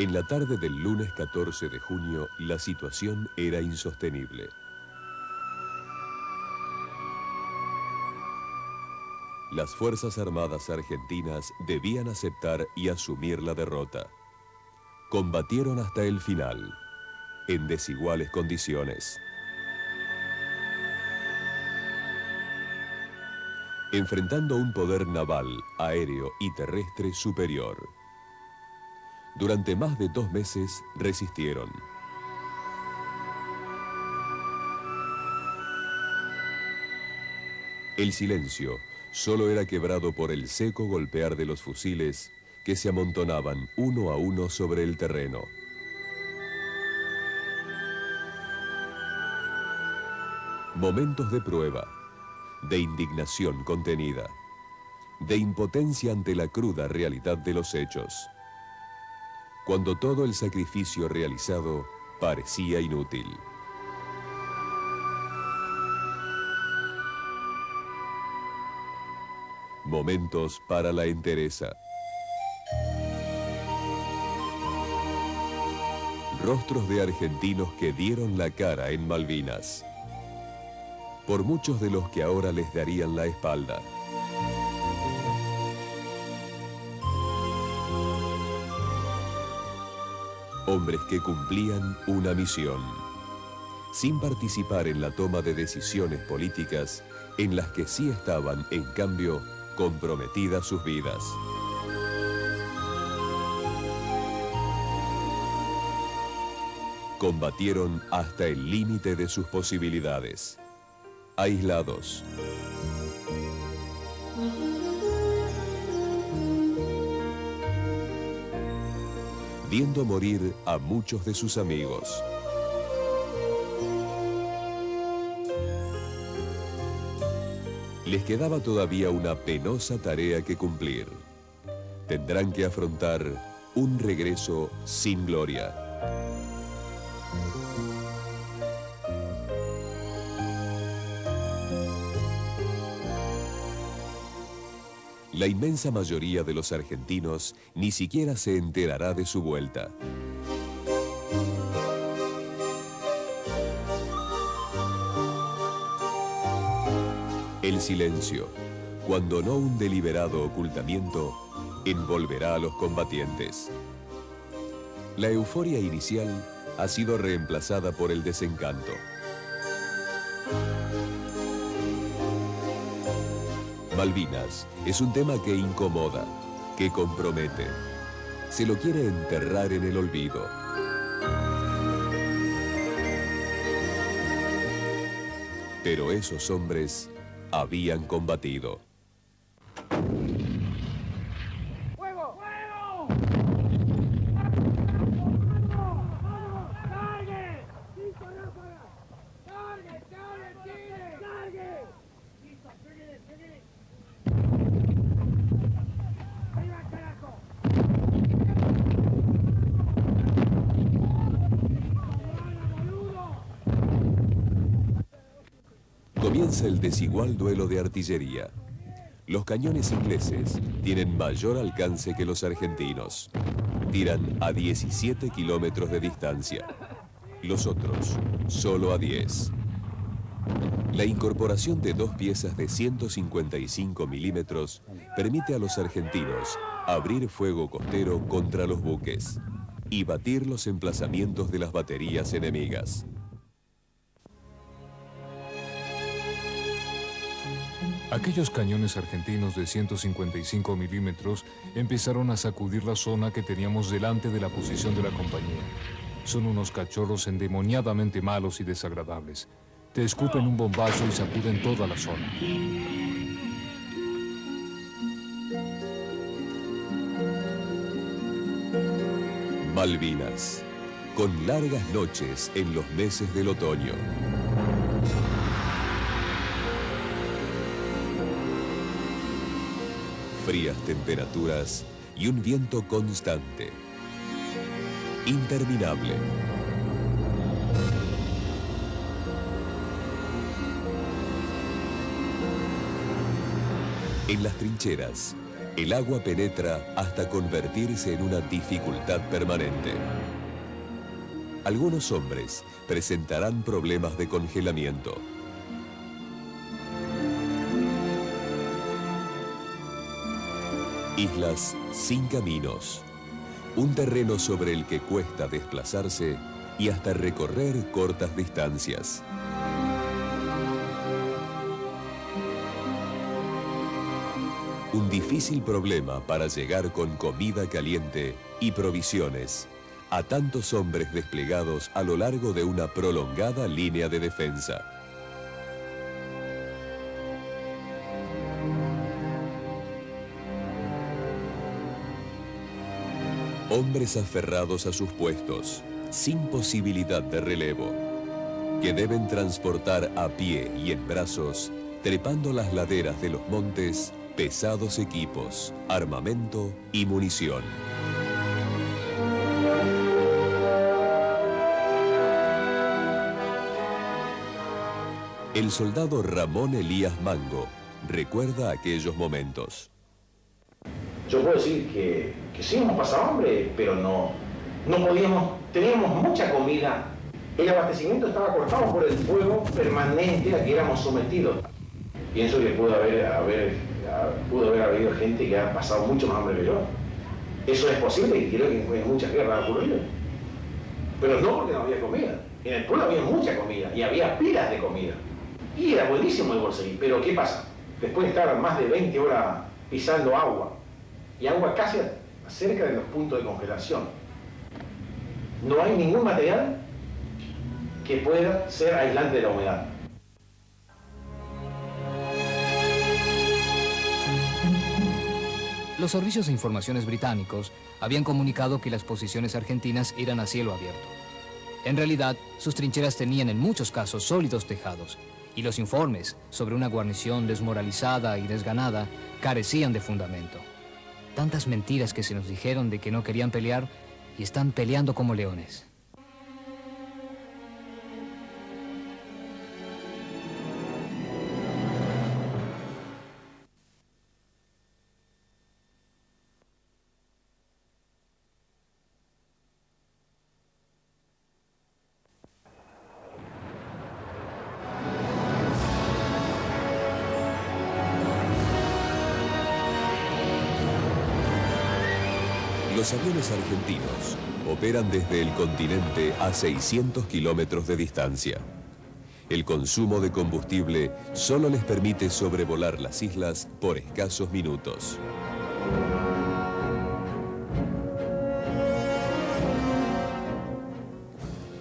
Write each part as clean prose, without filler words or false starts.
En la tarde del lunes 14 de junio, la situación era insostenible. Las Fuerzas Armadas argentinas debían aceptar y asumir la derrota. Combatieron hasta el final, en desiguales condiciones. Enfrentando un poder naval, aéreo y terrestre superior. Durante más de 2 meses resistieron. El silencio solo era quebrado por el seco golpear de los fusiles que se amontonaban uno a uno sobre el terreno. Momentos de prueba, de indignación contenida, de impotencia ante la cruda realidad de los hechos. Cuando todo el sacrificio realizado parecía inútil. Momentos para la entereza. Rostros de argentinos que dieron la cara en Malvinas. Por muchos de los que ahora les darían la espalda. Hombres que cumplían una misión, sin participar en la toma de decisiones políticas en las que sí estaban, en cambio, comprometidas sus vidas. Combatieron hasta el límite de sus posibilidades. Aislados. Viendo morir a muchos de sus amigos. Les quedaba todavía una penosa tarea que cumplir. Tendrán que afrontar un regreso sin gloria. La inmensa mayoría de los argentinos ni siquiera se enterará de su vuelta. El silencio, cuando no un deliberado ocultamiento, envolverá a los combatientes. La euforia inicial ha sido reemplazada por el desencanto. Malvinas es un tema que incomoda, que compromete. Se lo quiere enterrar en el olvido. Pero esos hombres habían combatido. ¡Fuego! ¡Fuego! ¡Cargue! ¡Listo, ráfaga! ¡Cargue, cargue, tire! ¡Cargue! ¡Listo, seguir! ¡Arriba, carajo! Comienza el desigual duelo de artillería. Los cañones ingleses tienen mayor alcance que los argentinos. Tiran a 17 kilómetros de distancia. Los otros, solo a 10. La incorporación de 2 piezas de 155 milímetros permite a los argentinos abrir fuego costero contra los buques y batir los emplazamientos de las baterías enemigas. Aquellos cañones argentinos de 155 milímetros empezaron a sacudir la zona que teníamos delante de la posición de la compañía. Son unos cachorros endemoniadamente malos y desagradables. Te escupen un bombazo y sacuden toda la zona. Malvinas, con largas noches en los meses del otoño. Frías temperaturas y un viento constante, interminable. En las trincheras, El agua penetra hasta convertirse en una dificultad permanente. Algunos hombres presentarán problemas de congelamiento. Islas sin caminos. Un terreno sobre el que cuesta desplazarse y hasta recorrer cortas distancias. Un difícil problema para llegar con comida caliente y provisiones a tantos hombres desplegados a lo largo de una prolongada línea de defensa. Hombres aferrados a sus puestos, sin posibilidad de relevo, que deben transportar a pie y en brazos, trepando las laderas de los montes, pesados equipos, armamento y munición. El soldado Ramón Elías Mango recuerda aquellos momentos. Yo puedo decir que sí hemos pasado hambre, pero no podíamos, teníamos mucha comida. El abastecimiento estaba cortado por el fuego permanente a que éramos sometidos. Pienso que pudo haber habido gente que ha pasado mucho más hambre que yo. Eso es posible y creo que en muchas guerras ha ocurrido. Pero no porque no había comida. En el pueblo había mucha comida y había pilas de comida. Y era buenísimo el bolseguí. Pero ¿qué pasa? Después de estar más de 20 horas pisando agua, y agua casi cerca de los puntos de congelación, no hay ningún material que pueda ser aislante de la humedad. Los servicios de informaciones británicos habían comunicado que las posiciones argentinas eran a cielo abierto. En realidad, sus trincheras tenían en muchos casos sólidos tejados, y los informes sobre una guarnición desmoralizada y desganada carecían de fundamento. Tantas mentiras que se nos dijeron de que no querían pelear y están peleando como leones. Los aviones argentinos operan desde el continente a 600 kilómetros de distancia. El consumo de combustible solo les permite sobrevolar las islas por escasos minutos.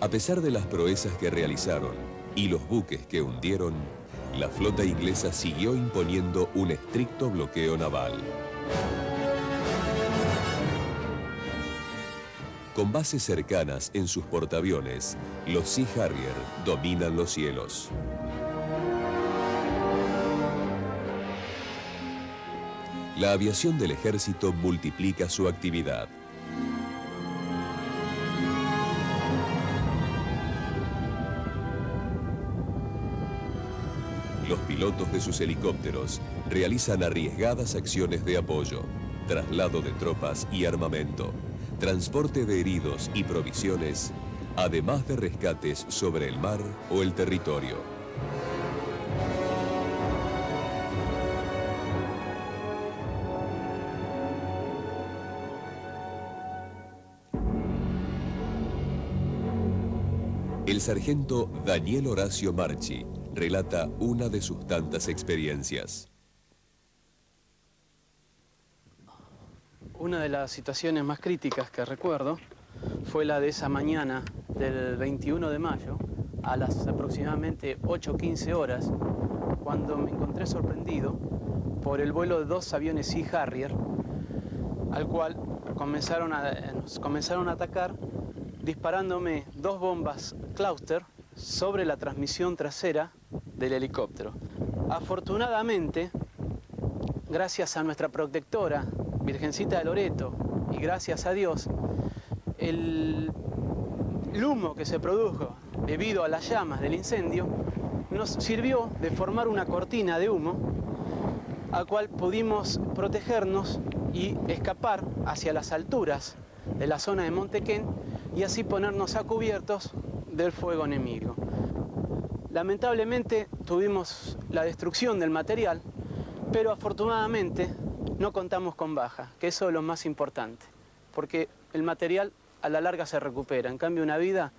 A pesar de las proezas que realizaron y los buques que hundieron, la flota inglesa siguió imponiendo un estricto bloqueo naval. Con bases cercanas en sus portaaviones, los Sea Harrier dominan los cielos. La aviación del ejército multiplica su actividad. Los pilotos de sus helicópteros realizan arriesgadas acciones de apoyo, traslado de tropas y armamento, transporte de heridos y provisiones, además de rescates sobre el mar o el territorio. El sargento Daniel Horacio Marchi relata una de sus tantas experiencias. Una de las situaciones más críticas que recuerdo fue la de esa mañana del 21 de mayo, a las aproximadamente 8:15 horas, cuando me encontré sorprendido por el vuelo de dos aviones Sea Harrier, al cual nos comenzaron a atacar disparándome dos bombas Cluster sobre la transmisión trasera del helicóptero. Afortunadamente, gracias a nuestra protectora, Virgencita de Loreto, y gracias a Dios, el humo que se produjo debido a las llamas del incendio nos sirvió de formar una cortina de humo al cual pudimos protegernos y escapar hacia las alturas de la zona de Montequén y así ponernos a cubiertos del fuego enemigo. Lamentablemente tuvimos la destrucción del material, pero afortunadamente no contamos con baja, que eso es lo más importante, porque el material a la larga se recupera, en cambio una vida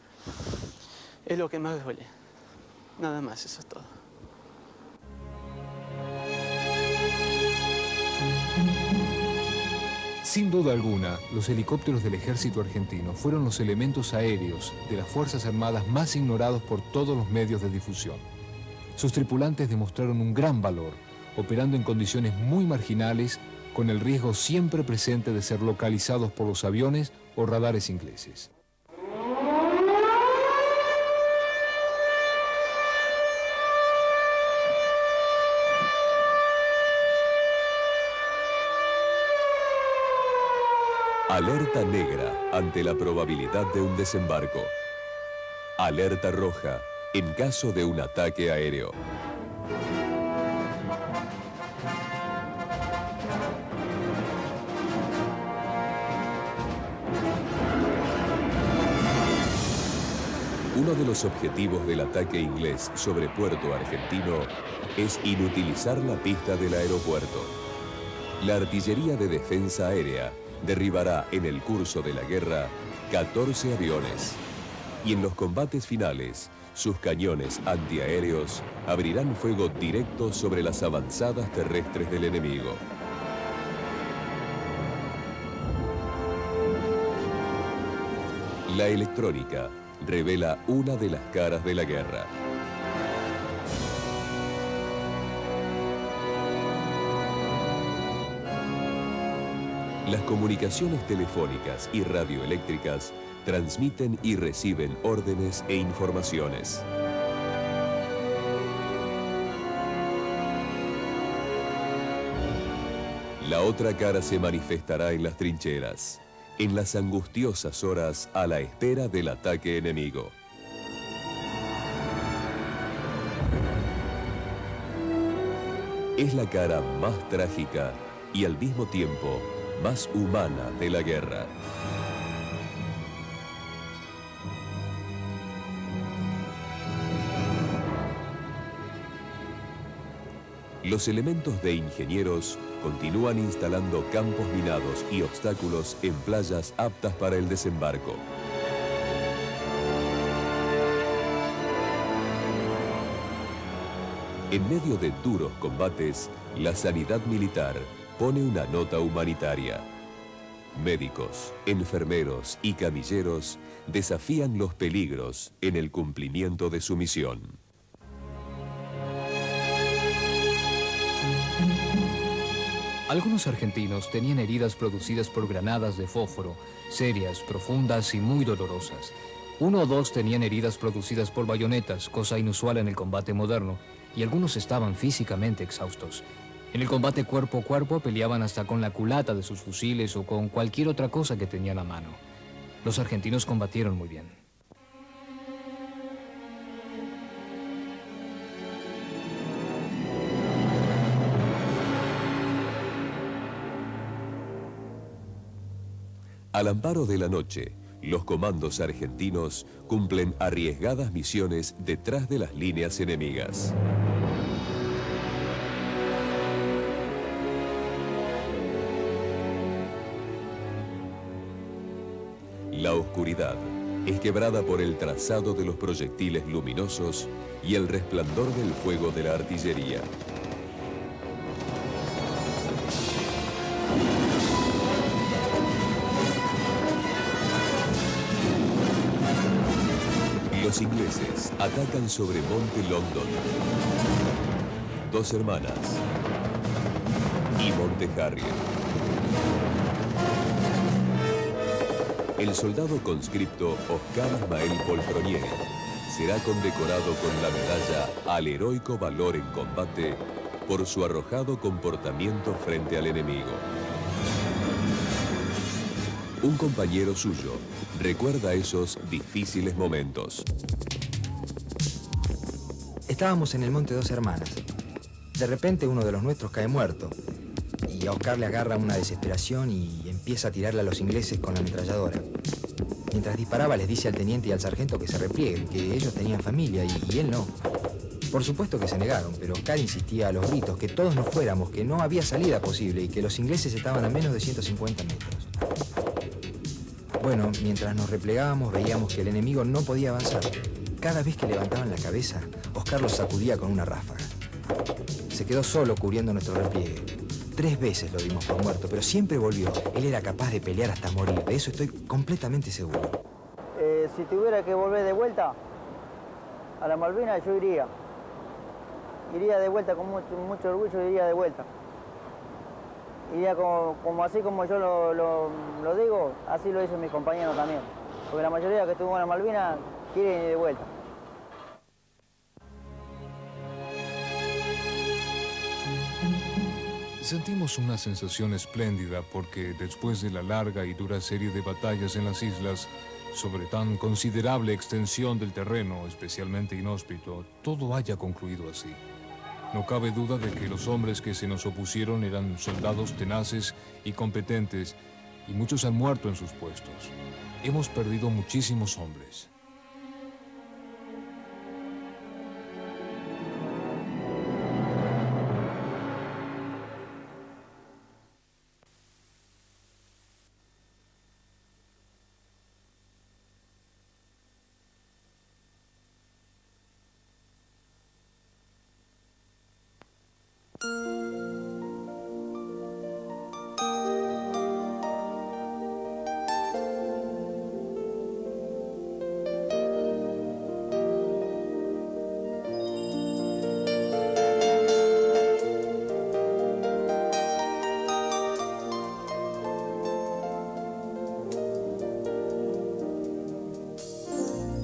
es lo que más duele. Nada más, eso es todo. Sin duda alguna, los helicópteros del ejército argentino fueron los elementos aéreos de las Fuerzas Armadas más ignorados por todos los medios de difusión. Sus tripulantes demostraron un gran valor, operando en condiciones muy marginales, con el riesgo siempre presente de ser localizados por los aviones o radares ingleses. Alerta negra ante la probabilidad de un desembarco. Alerta roja en caso de un ataque aéreo. Uno de los objetivos del ataque inglés sobre puerto argentino es inutilizar la pista del aeropuerto. La artillería de defensa aérea derribará en el curso de la guerra 14 aviones y en los combates finales sus cañones antiaéreos abrirán fuego directo sobre las avanzadas terrestres del enemigo. La electrónica revela una de las caras de la guerra. Las comunicaciones telefónicas y radioeléctricas transmiten y reciben órdenes e informaciones. La otra cara se manifestará en las trincheras, en las angustiosas horas a la espera del ataque enemigo. Es la cara más trágica y al mismo tiempo más humana de la guerra. Los elementos de ingenieros continúan instalando campos minados y obstáculos en playas aptas para el desembarco. En medio de duros combates, la sanidad militar pone una nota humanitaria. Médicos, enfermeros y camilleros desafían los peligros en el cumplimiento de su misión. Algunos argentinos tenían heridas producidas por granadas de fósforo, serias, profundas y muy dolorosas. 1 o 2 tenían heridas producidas por bayonetas, cosa inusual en el combate moderno, y algunos estaban físicamente exhaustos. En el combate cuerpo a cuerpo peleaban hasta con la culata de sus fusiles o con cualquier otra cosa que tenían a mano. Los argentinos combatieron muy bien. Al amparo de la noche, los comandos argentinos cumplen arriesgadas misiones detrás de las líneas enemigas. La oscuridad es quebrada por el trazado de los proyectiles luminosos y el resplandor del fuego de la artillería. Los ingleses atacan sobre Monte London, Dos Hermanas y Monte Harriet. El soldado conscripto Oscar Ismael Poltronier será condecorado con la medalla al heroico valor en combate por su arrojado comportamiento frente al enemigo. Un compañero suyo recuerda esos difíciles momentos. Estábamos en el Monte Dos Hermanas. De repente uno de los nuestros cae muerto y a Oscar le agarra una desesperación y empieza a tirarle a los ingleses con la ametralladora. Mientras disparaba les dice al teniente y al sargento que se replieguen, que ellos tenían familia y él no. Por supuesto que se negaron, pero Oscar insistía a los gritos que todos nos fuéramos, que no había salida posible y que los ingleses estaban a menos de 150 metros. Bueno, mientras nos replegábamos veíamos que el enemigo no podía avanzar. Cada vez que levantaban la cabeza, Oscar los sacudía con una ráfaga. Se quedó solo cubriendo nuestro repliegue. 3 veces lo dimos por muerto, pero siempre volvió. Él era capaz de pelear hasta morir, de eso estoy completamente seguro. Si tuviera que volver de vuelta a la Malvinas, yo iría. Iría de vuelta con mucho orgullo, iría de vuelta. Iría como así como yo lo digo, así lo dicen mis compañeros también. Porque la mayoría que estuvo en la Malvinas quieren ir de vuelta. Sentimos una sensación espléndida porque después de la larga y dura serie de batallas en las islas, sobre tan considerable extensión del terreno, especialmente inhóspito, todo haya concluido así. No cabe duda de que los hombres que se nos opusieron eran soldados tenaces y competentes, y muchos han muerto en sus puestos. Hemos perdido muchísimos hombres.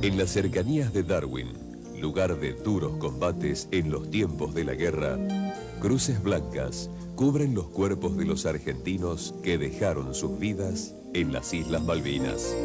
En las cercanías de Darwin, lugar de duros combates en los tiempos de la guerra, cruces blancas cubren los cuerpos de los argentinos que dejaron sus vidas en las Islas Malvinas.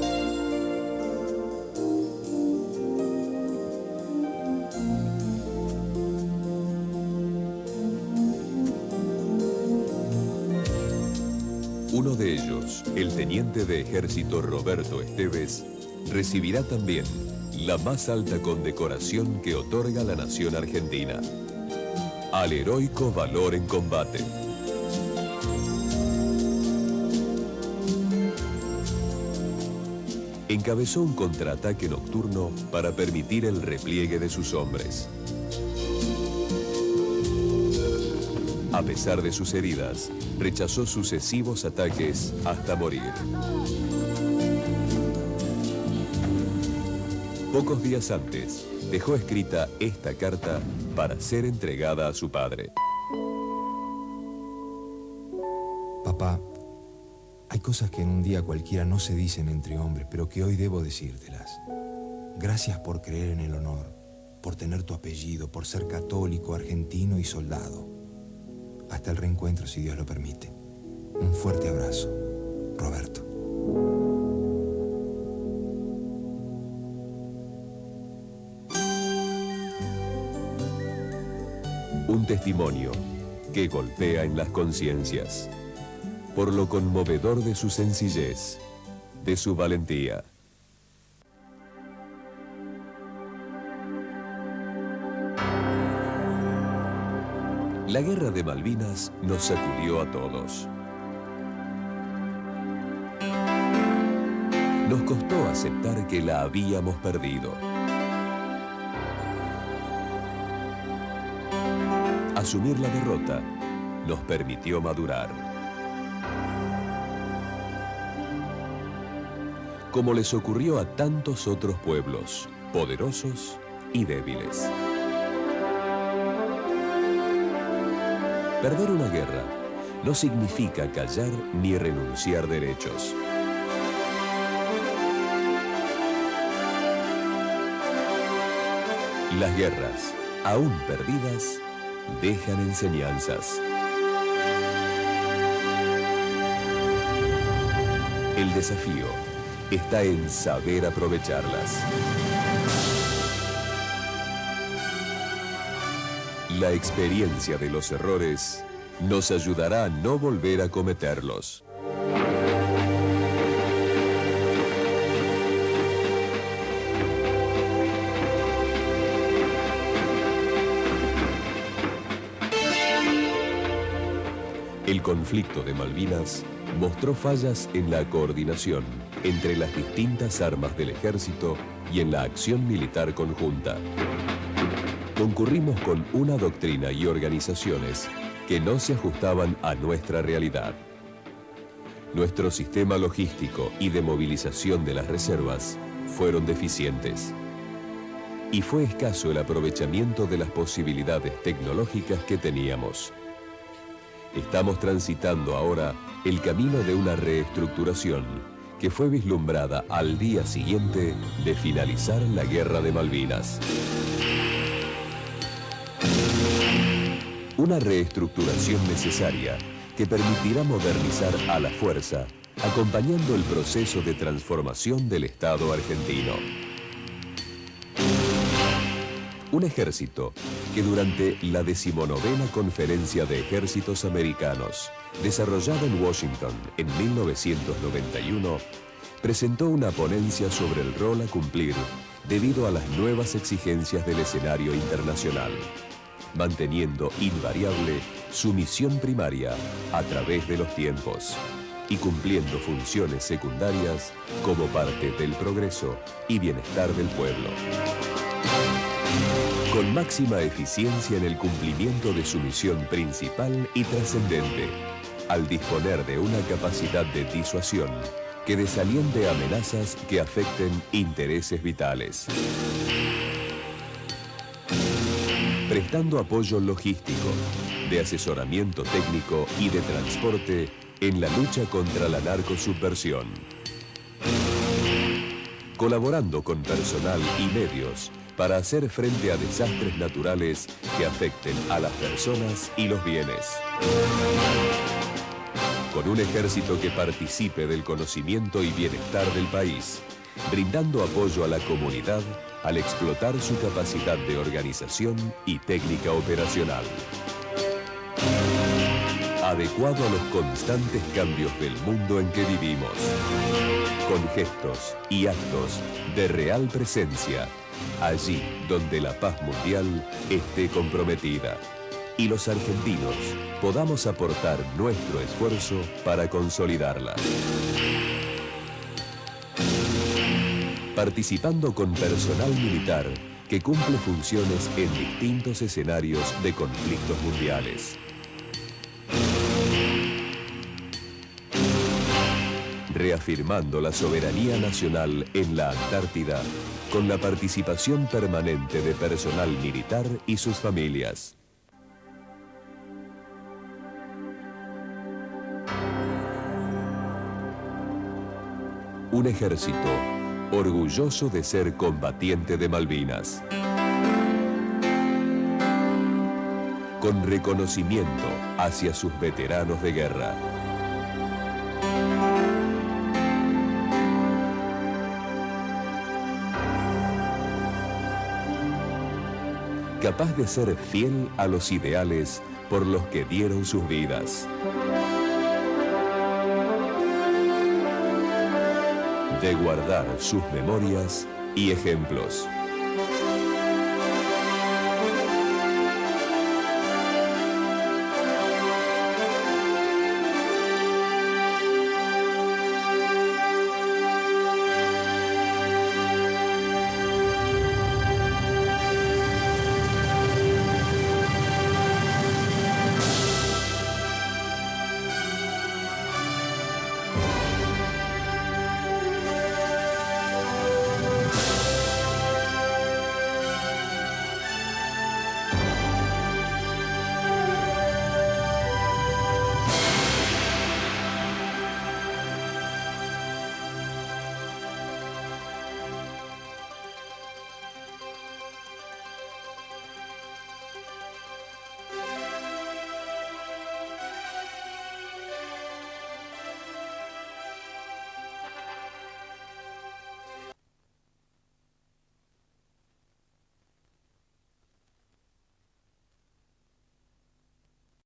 Uno de ellos, el teniente de ejército Roberto Esteves, recibirá también la más alta condecoración que otorga la nación argentina, al heroico valor en combate. Encabezó un contraataque nocturno para permitir el repliegue de sus hombres. A pesar de sus heridas, rechazó sucesivos ataques hasta morir. Pocos días antes, dejó escrita esta carta para ser entregada a su padre. Papá, hay cosas que en un día cualquiera no se dicen entre hombres, pero que hoy debo decírtelas. Gracias por creer en el honor, por tener tu apellido, por ser católico, argentino y soldado. Hasta el reencuentro, si Dios lo permite. Un fuerte abrazo, Roberto. Un testimonio que golpea en las conciencias, por lo conmovedor de su sencillez, de su valentía. La guerra de Malvinas nos sacudió a todos. Nos costó aceptar que la habíamos perdido. Asumir la derrota nos permitió madurar. Como les ocurrió a tantos otros pueblos, poderosos y débiles. Perder una guerra no significa callar ni renunciar derechos. Las guerras, aún perdidas, dejan enseñanzas. El desafío está en saber aprovecharlas. La experiencia de los errores nos ayudará a no volver a cometerlos. El conflicto de Malvinas mostró fallas en la coordinación entre las distintas armas del ejército y en la acción militar conjunta. Concurrimos con una doctrina y organizaciones que no se ajustaban a nuestra realidad. Nuestro sistema logístico y de movilización de las reservas fueron deficientes. Y fue escaso el aprovechamiento de las posibilidades tecnológicas que teníamos. Estamos transitando ahora el camino de una reestructuración que fue vislumbrada al día siguiente de finalizar la Guerra de Malvinas. Una reestructuración necesaria que permitirá modernizar a la fuerza, acompañando el proceso de transformación del Estado argentino. Un ejército que durante la 19ª Conferencia de Ejércitos Americanos, desarrollada en Washington en 1991, presentó una ponencia sobre el rol a cumplir debido a las nuevas exigencias del escenario internacional, manteniendo invariable su misión primaria a través de los tiempos y cumpliendo funciones secundarias como parte del progreso y bienestar del pueblo. Con máxima eficiencia en el cumplimiento de su misión principal y trascendente, al disponer de una capacidad de disuasión que desaliente amenazas que afecten intereses vitales. Prestando apoyo logístico, de asesoramiento técnico y de transporte en la lucha contra la narcosubversión. Colaborando con personal y medios para hacer frente a desastres naturales que afecten a las personas y los bienes. Con un ejército que participe del conocimiento y bienestar del país, brindando apoyo a la comunidad al explotar su capacidad de organización y técnica operacional. Adecuado a los constantes cambios del mundo en que vivimos, con gestos y actos de real presencia, allí donde la paz mundial esté comprometida y los argentinos podamos aportar nuestro esfuerzo para consolidarla. Participando con personal militar que cumple funciones en distintos escenarios de conflictos mundiales. Reafirmando la soberanía nacional en la Antártida con la participación permanente de personal militar y sus familias. Un ejército orgulloso de ser combatiente de Malvinas. Con reconocimiento hacia sus veteranos de guerra. Capaz de ser fiel a los ideales por los que dieron sus vidas. De guardar sus memorias y ejemplos.